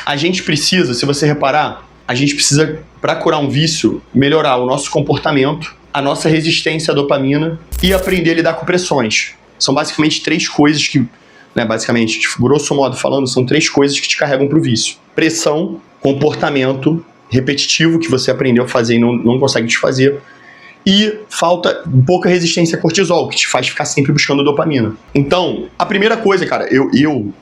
A gente precisa, se você reparar, a gente precisa, para curar um vício, melhorar o nosso comportamento, a nossa resistência à dopamina e aprender a lidar com pressões. São basicamente 3 coisas que, basicamente, grosso modo falando, são 3 coisas que te carregam para o vício. Pressão, comportamento repetitivo que você aprendeu a fazer e não consegue desfazer, e falta pouca resistência a cortisol, que te faz ficar sempre buscando dopamina. Então, a primeira coisa, cara, eu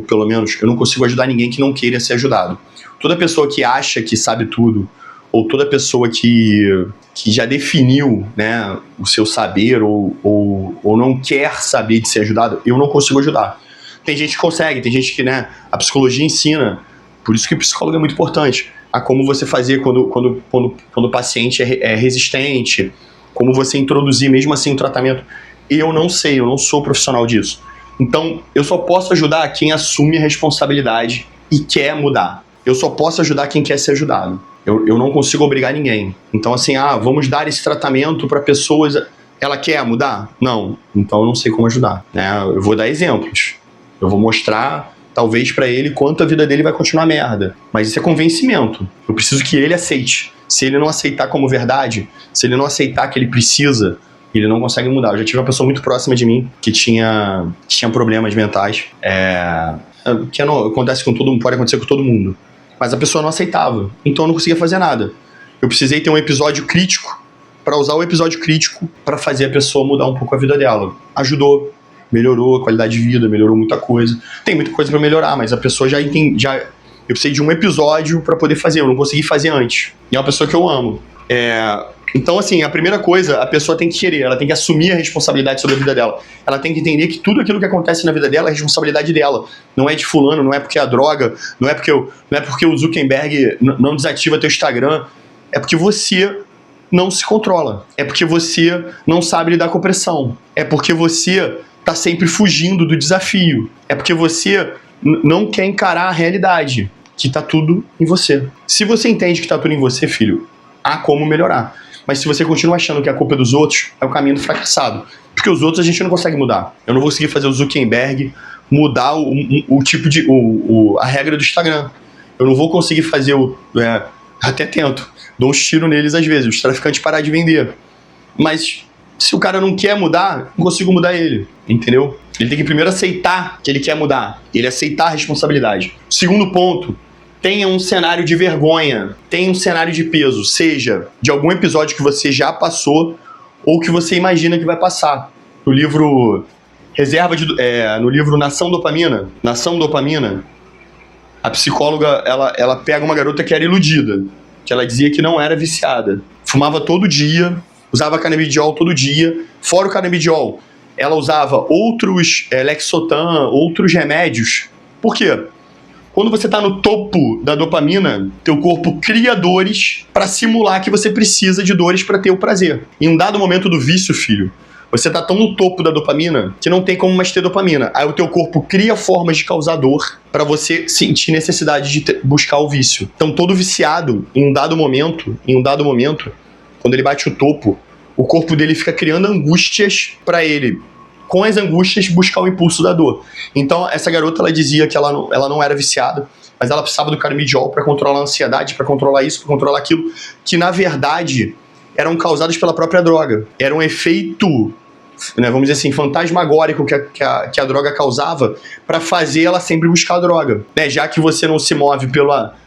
pelo menos, eu não consigo ajudar ninguém que não queira ser ajudado. Toda pessoa que acha que sabe tudo, ou toda pessoa que já definiu, né, o seu saber, ou não quer saber de ser ajudado, eu não consigo ajudar. Tem gente que consegue, tem gente que, né, a psicologia ensina, por isso que o psicólogo é muito importante, a como você fazer quando o paciente é resistente, como você introduzir mesmo assim o tratamento. Eu não sei, eu não sou profissional disso. Então, eu só posso ajudar quem assume a responsabilidade e quer mudar. Eu só posso ajudar quem quer ser ajudado. Eu não consigo obrigar ninguém. Então, assim, vamos dar esse tratamento para pessoas... Ela quer mudar? Não. Então, eu não sei como ajudar, né? Eu vou dar exemplos. Eu vou mostrar... talvez para ele quanto a vida dele vai continuar merda. Mas isso é convencimento. Eu preciso que ele aceite. Se ele não aceitar como verdade, se ele não aceitar que ele precisa, ele não consegue mudar. Eu já tive uma pessoa muito próxima de mim que tinha problemas mentais. Que acontece com todo mundo, pode acontecer com todo mundo. Mas a pessoa não aceitava. Então eu não conseguia fazer nada. Eu precisei ter um episódio crítico para usar o episódio crítico para fazer a pessoa mudar um pouco a vida dela. Ajudou. Melhorou a qualidade de vida, melhorou muita coisa. Tem muita coisa para melhorar, mas a pessoa já entende. Eu precisei de um episódio para poder fazer, eu não consegui fazer antes. E é uma pessoa que eu amo. Então, assim, a primeira coisa, a pessoa tem que querer, ela tem que assumir a responsabilidade sobre a vida dela. Ela tem que entender que tudo aquilo que acontece na vida dela é responsabilidade dela. Não é de fulano, não é porque é a droga, não é porque o Zuckerberg não desativa teu Instagram. É porque você não se controla. É porque você não sabe lidar com pressão. É porque você tá sempre fugindo do desafio. É porque você não quer encarar a realidade, que tá tudo em você. Se você entende que tá tudo em você, filho, há como melhorar. Mas se você continua achando que a culpa é dos outros, é o caminho do fracassado. Porque os outros a gente não consegue mudar. Eu não vou conseguir fazer o Zuckerberg mudar o tipo de... a regra do Instagram. Eu não vou conseguir fazer até tento. Dou uns tiros neles às vezes. Os traficantes parar de vender. Mas... se o cara não quer mudar, não consigo mudar ele, entendeu? Ele tem que primeiro aceitar que ele quer mudar, ele aceitar a responsabilidade. Segundo ponto, tenha um cenário de vergonha, tenha um cenário de peso, seja de algum episódio que você já passou ou que você imagina que vai passar. No livro no livro Nação Dopamina, a psicóloga, ela pega uma garota que era iludida, que ela dizia que não era viciada, fumava todo dia, usava canabidiol todo dia. Fora o canabidiol, ela usava outros Lexotan, outros remédios. Por quê? Quando você está no topo da dopamina, teu corpo cria dores para simular que você precisa de dores para ter o prazer. Em um dado momento do vício, filho, você está tão no topo da dopamina que não tem como mais ter dopamina. Aí o teu corpo cria formas de causar dor para você sentir necessidade de buscar o vício. Então todo viciado, em um dado momento, quando ele bate o topo, o corpo dele fica criando angústias para ele, com as angústias, buscar o impulso da dor. Então, essa garota, ela dizia que ela não era viciada, mas ela precisava do canabidiol para controlar a ansiedade, para controlar isso, para controlar aquilo, que, na verdade, eram causados pela própria droga. Era um efeito, vamos dizer assim, fantasmagórico que a droga causava para fazer ela sempre buscar a droga. Já que você não se move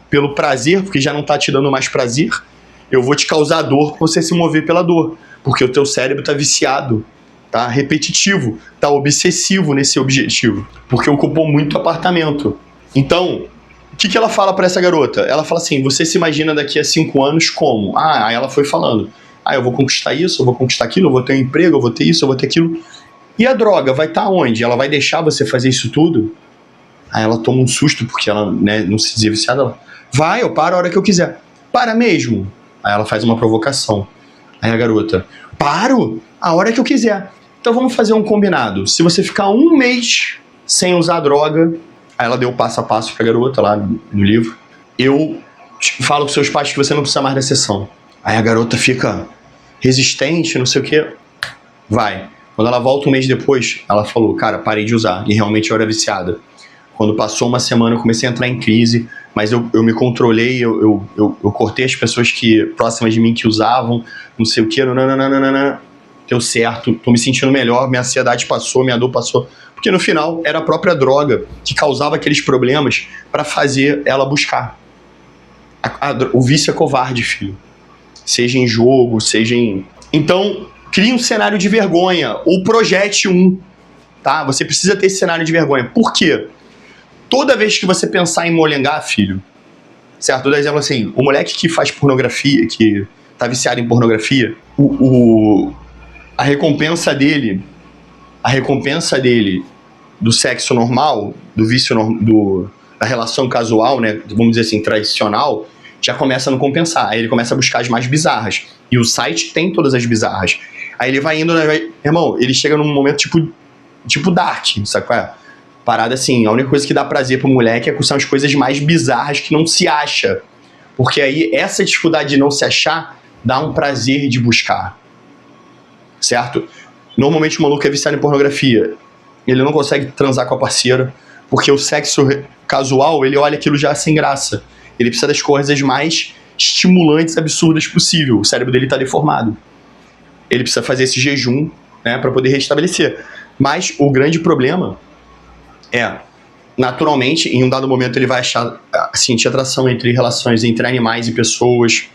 pelo prazer, porque já não está te dando mais prazer, eu vou te causar dor para você se mover pela dor, porque o teu cérebro está viciado, tá repetitivo, tá obsessivo nesse objetivo, porque ocupou muito apartamento. Então, o que ela fala para essa garota? Ela fala assim, você se imagina daqui a 5 anos como? Aí ela foi falando, eu vou conquistar isso, eu vou conquistar aquilo, eu vou ter um emprego, eu vou ter isso, eu vou ter aquilo. E a droga vai estar onde? Ela vai deixar você fazer isso tudo? Aí ela toma um susto, porque ela não se dizia viciada. Ela, eu paro a hora que eu quiser. Para mesmo? Aí ela faz uma provocação. Aí a garota, paro a hora que eu quiser. Então vamos fazer um combinado. Se você ficar 1 mês sem usar droga, aí ela deu o passo a passo pra garota lá no livro, eu falo com seus pais que você não precisa mais da sessão. Aí a garota fica resistente, não sei o quê. Vai. Quando ela volta 1 mês depois, ela falou, cara, parei de usar. E realmente eu era viciada. Quando passou 1 semana, eu comecei a entrar em crise. mas eu me controlei, eu cortei as pessoas próximas de mim que usavam, não sei o que, nananana, deu certo, tô me sentindo melhor, minha ansiedade passou, minha dor passou. Porque no final era a própria droga que causava aqueles problemas para fazer ela buscar. O vício é covarde, filho. Seja em jogo, seja em... Então, crie um cenário de vergonha, ou projete um, tá? Você precisa ter esse cenário de vergonha. Por quê? Toda vez que você pensar em molengar, filho, certo? Por exemplo, assim, o moleque que faz pornografia, que tá viciado em pornografia, a recompensa dele do sexo normal, do vício, da relação casual, né, vamos dizer assim, tradicional, já começa a não compensar. Aí ele começa a buscar as mais bizarras. E o site tem todas as bizarras. Aí ele vai indo, irmão, ele chega num momento tipo Dark, sabe qual é? Parada assim, a única coisa que dá prazer pro moleque são as coisas mais bizarras que não se acha. Porque aí essa dificuldade de não se achar dá um prazer de buscar. Certo? Normalmente o maluco é viciado em pornografia. Ele não consegue transar com a parceira, porque o sexo casual, ele olha aquilo já sem graça. Ele precisa das coisas mais estimulantes, absurdas possível. O cérebro dele tá deformado. Ele precisa fazer esse jejum, né, para poder restabelecer. Mas o grande problema é, naturalmente, em um dado momento ele vai sentir atração entre relações entre animais e pessoas,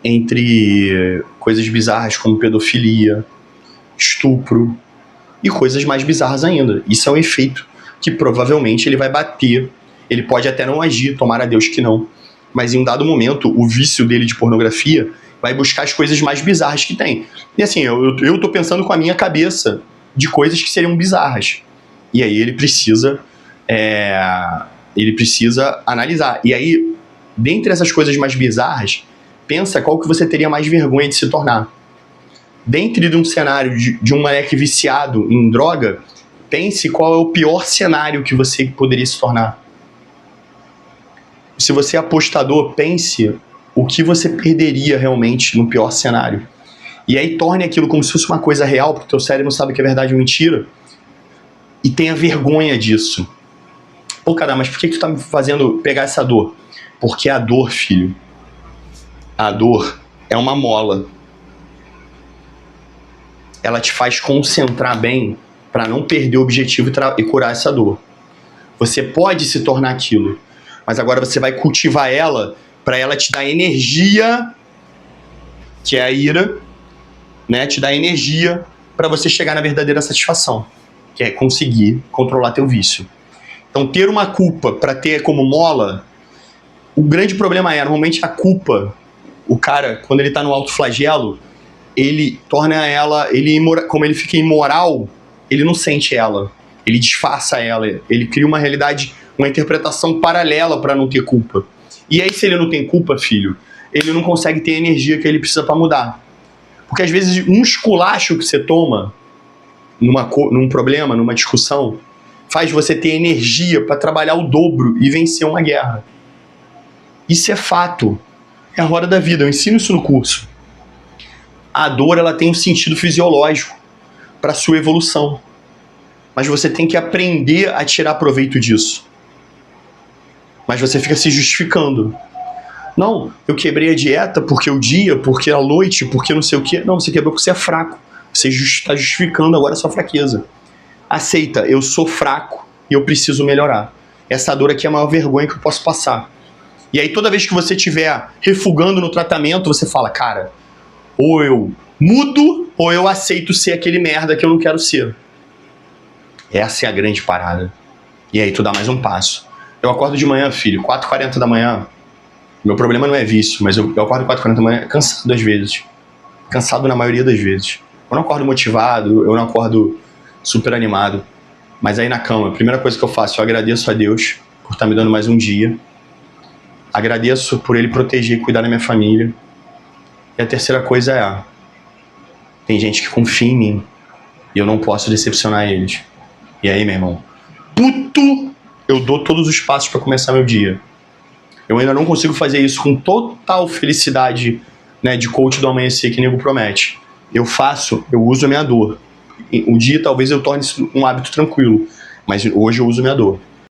entre coisas bizarras como pedofilia, estupro e coisas mais bizarras ainda. Isso é um efeito que provavelmente ele vai bater. Ele pode até não agir, tomara a Deus que não. Mas em um dado momento, o vício dele de pornografia vai buscar as coisas mais bizarras que tem. E assim, eu tô pensando com a minha cabeça de coisas que seriam bizarras. E aí ele precisa analisar. E aí, dentre essas coisas mais bizarras, pensa qual que você teria mais vergonha de se tornar. Dentro de um cenário de um moleque viciado em droga, pense qual é o pior cenário que você poderia se tornar. Se você é apostador, pense o que você perderia realmente no pior cenário. E aí torne aquilo como se fosse uma coisa real, porque o teu cérebro sabe que é verdade ou mentira, e tenha vergonha disso. Pô, cara, mas por que tu tá me fazendo pegar essa dor? Porque a dor, filho, a dor é uma mola. Ela te faz concentrar bem para não perder o objetivo e curar essa dor. Você pode se tornar aquilo, mas agora você vai cultivar ela para ela te dar energia, que é a ira, né? Te dar energia para você chegar na verdadeira satisfação, que é conseguir controlar teu vício. Então, ter uma culpa para ter como mola, o grande problema normalmente a culpa, o cara, quando ele tá no alto flagelo, ele torna ela, como ele fica imoral, ele não sente ela, ele disfarça ela, ele cria uma realidade, uma interpretação paralela para não ter culpa. E aí, se ele não tem culpa, filho, ele não consegue ter a energia que ele precisa para mudar. Porque às vezes um esculacho que você toma num problema, numa discussão, faz você ter energia para trabalhar o dobro e vencer uma guerra. Isso é fato. É a roda da vida, eu ensino isso no curso. A dor, ela tem um sentido fisiológico para sua evolução. Mas você tem que aprender a tirar proveito disso. Mas você fica se justificando. Não, eu quebrei a dieta porque o dia, porque a noite, porque não sei o quê. Não, você quebrou porque você é fraco. Você está justificando agora a sua fraqueza. Aceita, eu sou fraco e eu preciso melhorar. Essa dor aqui é a maior vergonha que eu posso passar. E aí toda vez que você estiver refugando no tratamento, você fala, cara, ou eu mudo ou eu aceito ser aquele merda que eu não quero ser. Essa é a grande parada. E aí tu dá mais um passo. Eu acordo de manhã, filho, 4h40 da manhã. Meu problema não é vício, mas eu acordo 4h40 da manhã cansado às vezes. Cansado na maioria das vezes. Eu não acordo motivado, eu não acordo super animado. Mas aí na cama, a primeira coisa que eu faço, eu agradeço a Deus por estar me dando mais um dia. Agradeço por Ele proteger e cuidar da minha família. E a terceira coisa é, tem gente que confia em mim e eu não posso decepcionar eles. E aí, meu irmão, eu dou todos os passos para começar meu dia. Eu ainda não consigo fazer isso com total felicidade, né, de coach do amanhecer que nego promete. Eu uso a minha dor. Um dia talvez eu torne isso um hábito tranquilo, mas hoje eu uso a minha dor.